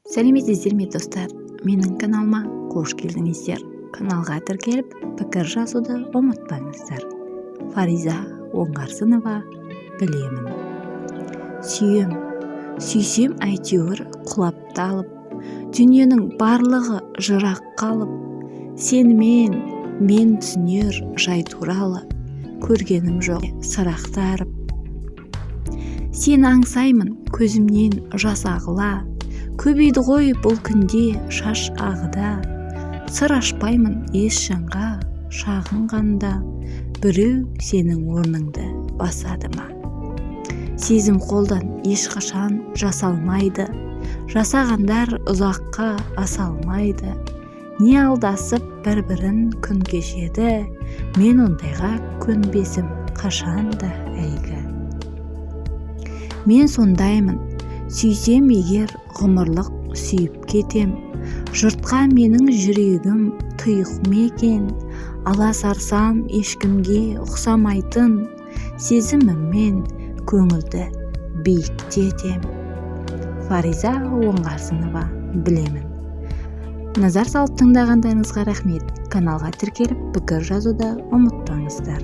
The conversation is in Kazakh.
Сәлеметсіздер ме достар, менің каналыма қош келдіңіздер. Каналға тіркеліп пікір жазуды ұмытпаңыздар. Фариза Оңғарсынова, білемін. Сүйсем әйтеуір құлап талып, дүниенің барлығы жырақ қалып, сенімен мен түсінер жай туралы, көргенім жоқ сырақтарып. Сен аңсаймын көзімнен жас ағыла, көбейді ғой бұл күнде шаш ағыда. Сыр ашпаймын еш жанға шағынғанда, біреу сенің орныңды басады ма? Сезім қолдан ешқашан жасалмайды, жасағандар ұзаққа асалмайды. Не алдасып бір-бірін күн кешеді, мен ондайға көнбесім қашанда әйгі. Мен сондаймын, сүйсем егер ғұмырлық сүйіп кетем, жұртқа менің жүрегім тұйық мекен, ала сарсам ешкімге ұқсамайтын, сезіміммен көңілді биіктетем. Фариза Оңғарсынова, білемін. Назар салып тыңдағандарыңызға рахмет. Каналға тіркеліп пікір жазуды ұмытпаңыздар.